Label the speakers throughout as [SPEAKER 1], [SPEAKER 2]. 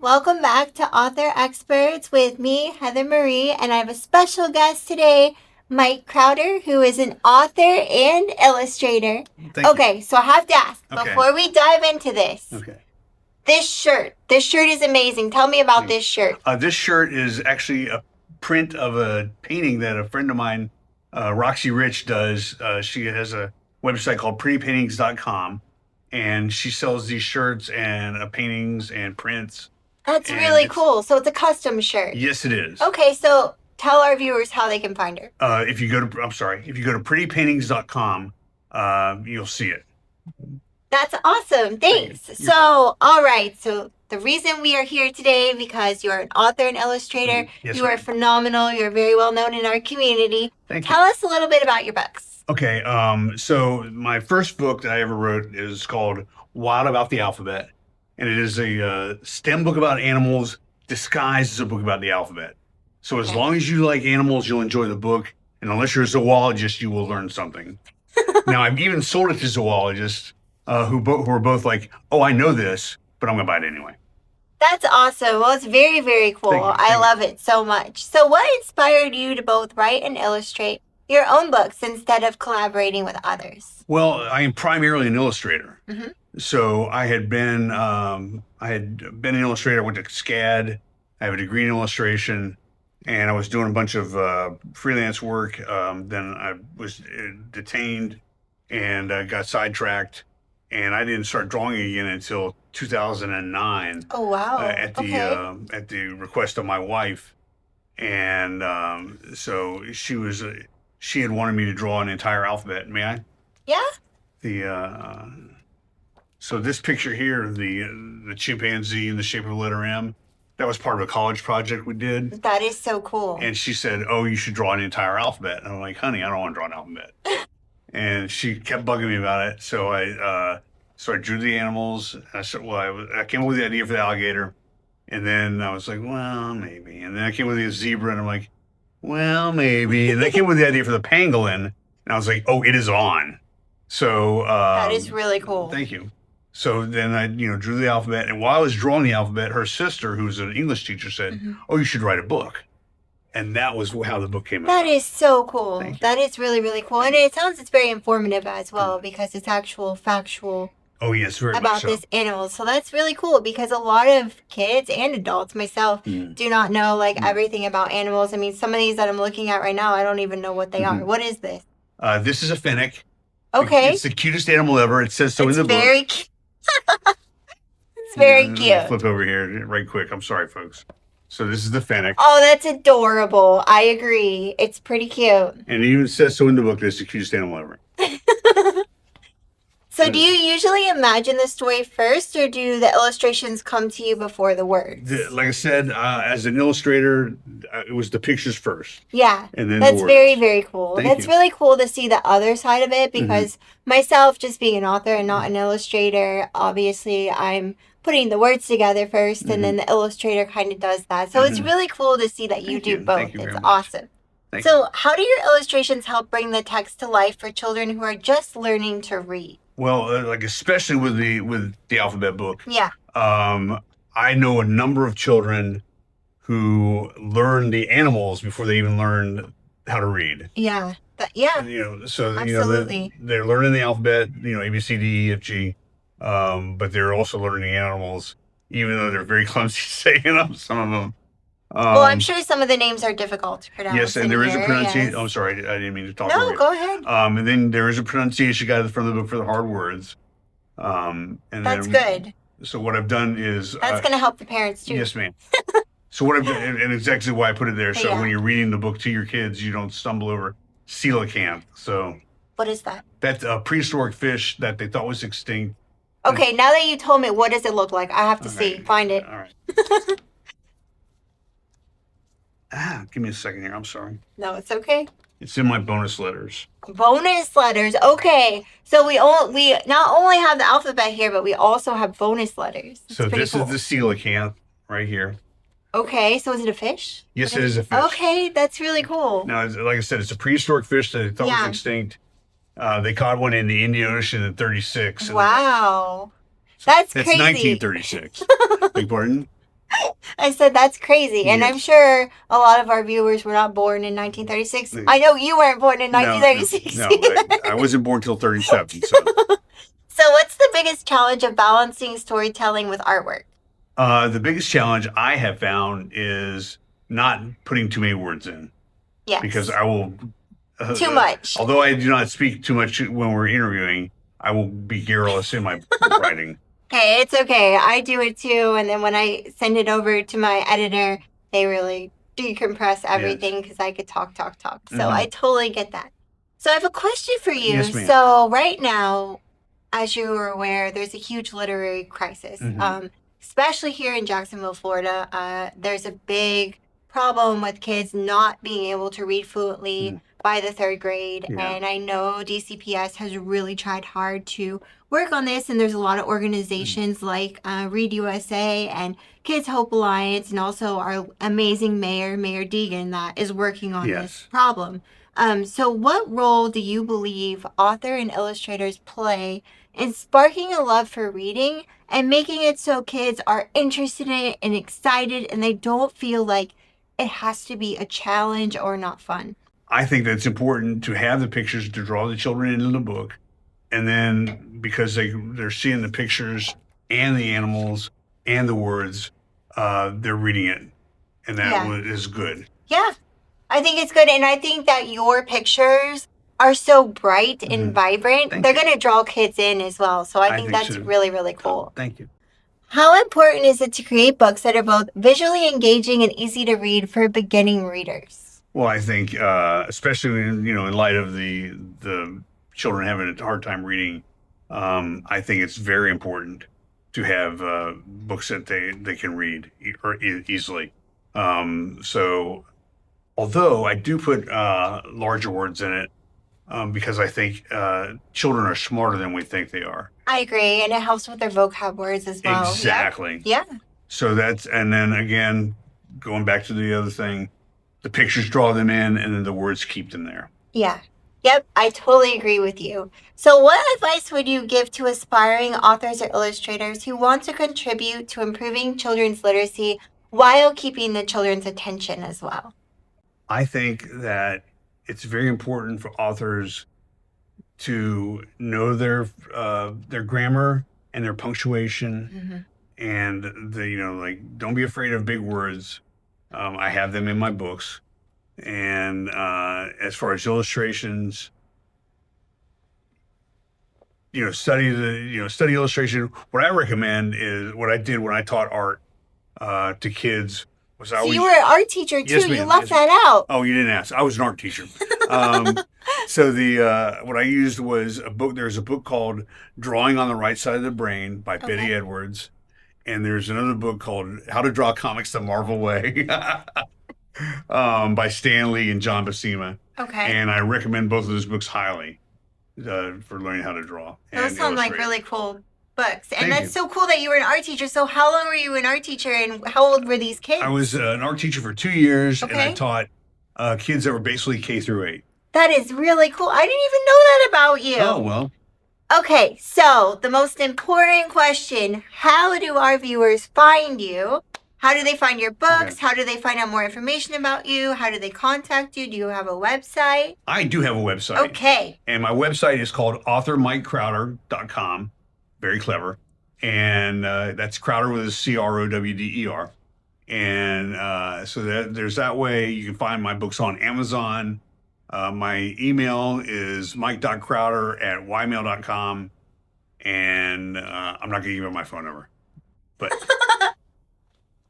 [SPEAKER 1] Welcome back to Author Experts with me, Heather Marie, and I have a special guest today, Mike Crowder, who is an author and illustrator.
[SPEAKER 2] Thank
[SPEAKER 1] so I have to ask,
[SPEAKER 2] Okay.
[SPEAKER 1] before we dive into this,
[SPEAKER 2] Okay.
[SPEAKER 1] this shirt is amazing. Tell me about this shirt.
[SPEAKER 2] This shirt is actually a print of a painting that a friend of mine, Roxy Rich, does. She has a website called prettypaintings.com, and she sells these shirts and paintings and prints.
[SPEAKER 1] That's really cool. So it's a custom shirt.
[SPEAKER 2] Yes, it is.
[SPEAKER 1] Okay, so tell our viewers how they can find her.
[SPEAKER 2] If you go to prettypaintings.com, you'll see it.
[SPEAKER 1] That's awesome. Thanks. So, all right. So the reason we are here today because you're an author and illustrator.
[SPEAKER 2] Yes,
[SPEAKER 1] you are phenomenal. You're very well known in our community. Tell us a little bit about your books.
[SPEAKER 2] Okay. So my first book that I ever wrote is called Wild About the Alphabet, and it is a STEM book about animals disguised as a book about the alphabet. So as long as you like animals, you'll enjoy the book, and unless you're a zoologist, you will learn something. Now, I've even sold it to zoologists who are both like, "Oh, I know this, but I'm gonna buy it anyway."
[SPEAKER 1] That's awesome. Well, it's very, very cool. I love it so much. So what inspired you to both write and illustrate your own books instead of collaborating with others?
[SPEAKER 2] Well, I am primarily an illustrator.
[SPEAKER 1] Mm-hmm.
[SPEAKER 2] So I had been an illustrator. I went to SCAD. I have a degree in illustration, and I was doing a bunch of freelance work. Then I was detained and got sidetracked, and I didn't start drawing again until 2009.
[SPEAKER 1] Oh wow!
[SPEAKER 2] At the request of my wife, and so she had wanted me to draw an entire alphabet. May I?
[SPEAKER 1] Yeah.
[SPEAKER 2] So this picture here, the chimpanzee in the shape of a letter M, that was part of a college project we did.
[SPEAKER 1] That is so cool.
[SPEAKER 2] And she said, "Oh, you should draw an entire alphabet." And I'm like, "Honey, I don't want to draw an alphabet." And she kept bugging me about it. So I drew the animals. I said, I came up with the idea for the alligator, and then I was like, well, maybe. And then I came up with the zebra, and I'm like, well, maybe. And then I came up with the idea for the pangolin, and I was like, oh, it is on. So
[SPEAKER 1] that is really cool.
[SPEAKER 2] Thank you. So then I, drew the alphabet, and while I was drawing the alphabet, her sister, who's an English teacher, said, "Oh, you should write a book." And that was how the book came out.
[SPEAKER 1] That is so cool. That is really, really cool. And it sounds it's very informative as well because it's actual factual.
[SPEAKER 2] Oh, yes, very much
[SPEAKER 1] about
[SPEAKER 2] so.
[SPEAKER 1] this animal. So that's really cool because a lot of kids and adults, myself, do not know everything about animals. I mean, some of these that I'm looking at right now, I don't even know what they are. What is this?
[SPEAKER 2] This is a fennec.
[SPEAKER 1] Okay.
[SPEAKER 2] It's the cutest animal ever. It says so in the book.
[SPEAKER 1] It's very cute.
[SPEAKER 2] Flip over here right quick. I'm sorry, folks. So this is the fennec.
[SPEAKER 1] Oh, that's adorable. I agree. It's pretty cute.
[SPEAKER 2] And it even says so in the book that it's the cutest animal ever.
[SPEAKER 1] So do you usually imagine the story first, or do the illustrations come to you before the words?
[SPEAKER 2] Like I said, as an illustrator, it was the pictures first.
[SPEAKER 1] Yeah,
[SPEAKER 2] and then
[SPEAKER 1] that's very, very cool. That's really cool to see the other side of it because myself, just being an author and not an illustrator, obviously I'm putting the words together first, and then the illustrator kind of does that. So it's really cool to see that you do both. It's awesome. So how do your illustrations help bring the text to life for children who are just learning to read?
[SPEAKER 2] Well, like especially with the alphabet book.
[SPEAKER 1] Yeah.
[SPEAKER 2] I know a number of children who learn the animals before they even learn how to read.
[SPEAKER 1] Yeah.
[SPEAKER 2] Absolutely. They're learning the alphabet, A, B, C, D, E, F, G, but they're also learning the animals, even though they're very clumsy saying them, some of them.
[SPEAKER 1] Well, I'm sure some of the names are difficult to pronounce.
[SPEAKER 2] Yes, and there is a pronunciation. Yes. Oh, I'm sorry, I didn't mean to talk over you.
[SPEAKER 1] No, go ahead.
[SPEAKER 2] And then there is a pronunciation guide from the book for the hard words.
[SPEAKER 1] That's good.
[SPEAKER 2] So what I've done is...
[SPEAKER 1] That's going to help the parents, too.
[SPEAKER 2] Yes, ma'am. So what I've done, and exactly why I put it there, so when you're reading the book to your kids, you don't stumble over coelacanth. So...
[SPEAKER 1] What is that?
[SPEAKER 2] That's a prehistoric fish that they thought was extinct.
[SPEAKER 1] Okay, now that you told me, what does it look like? I have to see. Find it.
[SPEAKER 2] All right. Give me a second here. I'm sorry.
[SPEAKER 1] No, it's okay.
[SPEAKER 2] It's in my bonus letters.
[SPEAKER 1] Bonus letters. Okay. So we not only have the alphabet here, but we also have bonus letters.
[SPEAKER 2] So this is the coelacanth right here.
[SPEAKER 1] Okay. So is it a fish?
[SPEAKER 2] Yes, it is a fish.
[SPEAKER 1] Okay. That's really cool.
[SPEAKER 2] Now, like I said, it's a prehistoric fish that they thought was extinct. They caught one in the Indian Ocean in 1936.
[SPEAKER 1] Wow. That's crazy.
[SPEAKER 2] That's 1936. Beg pardon?
[SPEAKER 1] I said that's crazy, and I'm
[SPEAKER 2] Yes.
[SPEAKER 1] sure a lot of our viewers were not born in 1936.
[SPEAKER 2] They-
[SPEAKER 1] I know you weren't born in
[SPEAKER 2] No, no,
[SPEAKER 1] 1936.
[SPEAKER 2] no. I wasn't born till 37. So
[SPEAKER 1] So, what's the biggest challenge of balancing storytelling with artwork?
[SPEAKER 2] the biggest challenge I have found is not putting too many words in because
[SPEAKER 1] Yes,
[SPEAKER 2] I will.
[SPEAKER 1] too much.
[SPEAKER 2] Although I do not speak too much when we're interviewing, I will be garrulous in my writing.
[SPEAKER 1] Hey, it's okay. I do it too, and then when I send it over to my editor, they really decompress
[SPEAKER 2] Yes.
[SPEAKER 1] everything because I could talk, talk, talk. So
[SPEAKER 2] Mhm.
[SPEAKER 1] I totally get that. So I have a question for you.
[SPEAKER 2] Yes, ma'am.
[SPEAKER 1] So right now, as you are aware, there's a huge literary crisis,
[SPEAKER 2] Mhm.
[SPEAKER 1] especially here in Jacksonville, Florida. There's a big problem with kids not being able to read fluently
[SPEAKER 2] Mhm.
[SPEAKER 1] by the third grade.
[SPEAKER 2] Yeah.
[SPEAKER 1] And I know DCPS has really tried hard to work on this. And there's a lot of organizations like Read USA and Kids Hope Alliance, and also our amazing mayor, Mayor Deegan, that is working on this
[SPEAKER 2] Yes.
[SPEAKER 1] problem. So, what role do you believe author and illustrators play in sparking a love for reading and making it so kids are interested in it and excited and they don't feel like it has to be a challenge or not fun?
[SPEAKER 2] I think that it's important to have the pictures to draw the children into the book, and then because they're seeing the pictures and the animals and the words, they're reading it, and that
[SPEAKER 1] Yeah.
[SPEAKER 2] is good.
[SPEAKER 1] Yeah, I think it's good. And I think that your pictures are so bright and
[SPEAKER 2] Mhm.
[SPEAKER 1] vibrant.
[SPEAKER 2] Thank
[SPEAKER 1] They're
[SPEAKER 2] you.
[SPEAKER 1] going to draw kids in as well. So I
[SPEAKER 2] I
[SPEAKER 1] think
[SPEAKER 2] think
[SPEAKER 1] that's
[SPEAKER 2] so.
[SPEAKER 1] really, really
[SPEAKER 2] Oh,
[SPEAKER 1] cool.
[SPEAKER 2] thank you.
[SPEAKER 1] How important is it to create books that are both visually engaging and easy to read for beginning readers?
[SPEAKER 2] Well, I think, especially in light of the children having a hard time reading, I think it's very important to have books that they can read easily. So, although I do put larger words in it, because I think children are smarter than we think they are.
[SPEAKER 1] I agree. And it helps with their vocab words as well. Yep.
[SPEAKER 2] Exactly.
[SPEAKER 1] Yeah.
[SPEAKER 2] So and then again, going back to the other thing, the pictures draw them in, and then the words keep them there.
[SPEAKER 1] Yeah. Yep. I totally agree with you. So, what advice would you give to aspiring authors or illustrators who want to contribute to improving children's literacy while keeping the children's attention as well?
[SPEAKER 2] I think that it's very important for authors to know their grammar and their punctuation, and like don't be afraid of big words. I have them in my books, and as far as illustrations, study illustration. What I recommend is what I did when I taught art to kids. Was I
[SPEAKER 1] So,
[SPEAKER 2] always
[SPEAKER 1] you were an art teacher too.
[SPEAKER 2] Yes,
[SPEAKER 1] You
[SPEAKER 2] ma'am.
[SPEAKER 1] left
[SPEAKER 2] Yes,
[SPEAKER 1] that out.
[SPEAKER 2] Oh, you didn't ask. I was an art teacher. So what I used was a book. There's a book called "Drawing on the Right Side of the Brain" by Betty
[SPEAKER 1] Okay.
[SPEAKER 2] Edwards, and there's another book called "How to Draw Comics the Marvel Way" by Stan Lee and John Buscema.
[SPEAKER 1] Okay.
[SPEAKER 2] And I recommend both of those books highly for learning how to draw.
[SPEAKER 1] Those
[SPEAKER 2] and
[SPEAKER 1] sound like
[SPEAKER 2] illustrate.
[SPEAKER 1] really cool books. And
[SPEAKER 2] Thank
[SPEAKER 1] that's
[SPEAKER 2] you.
[SPEAKER 1] so cool that you were an art teacher. So, how long were you an art teacher and how old were these kids?
[SPEAKER 2] I was an art teacher for 2 years, and I
[SPEAKER 1] Okay.
[SPEAKER 2] taught kids that were basically K through 8.
[SPEAKER 1] That is really cool. I didn't even know that about you.
[SPEAKER 2] Oh, well.
[SPEAKER 1] Okay, so the most important question: how do our viewers find you? How do they find your books?
[SPEAKER 2] Okay.
[SPEAKER 1] How do they find out more information about you? How do they contact you? Do you have a website?
[SPEAKER 2] I do have a website.
[SPEAKER 1] Okay.
[SPEAKER 2] And my website is called authormikecrowder.com. Very clever. And that's Crowder with a Crowder. And so there's that way. You can find my books on Amazon. My email is mike.crowder@ymail.com. And I'm not going to give you my phone number. But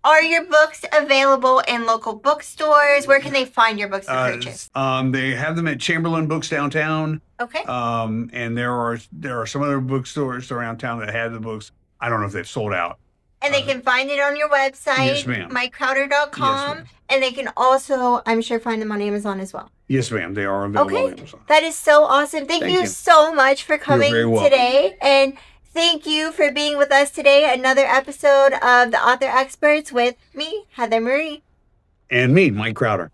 [SPEAKER 1] Are your books available in local bookstores? Where can they find your books to purchase?
[SPEAKER 2] They have them at Chamberlain Books downtown.
[SPEAKER 1] Okay.
[SPEAKER 2] And there are some other bookstores around town that have the books. I don't know if they've sold out.
[SPEAKER 1] And they can find it on your website,
[SPEAKER 2] Yes, ma'am.
[SPEAKER 1] mikecrowder.com.
[SPEAKER 2] Yes, ma'am.
[SPEAKER 1] And they can also, I'm sure, find them on Amazon as well.
[SPEAKER 2] Yes, ma'am. They are available on
[SPEAKER 1] Okay.
[SPEAKER 2] Amazon.
[SPEAKER 1] That is so awesome. Thank you
[SPEAKER 2] you.
[SPEAKER 1] so much for coming
[SPEAKER 2] very welcome.
[SPEAKER 1] today. And thank you for being with us today. Another episode of The Author Experts with me, Heather Marie.
[SPEAKER 2] And me, Mike Crowder.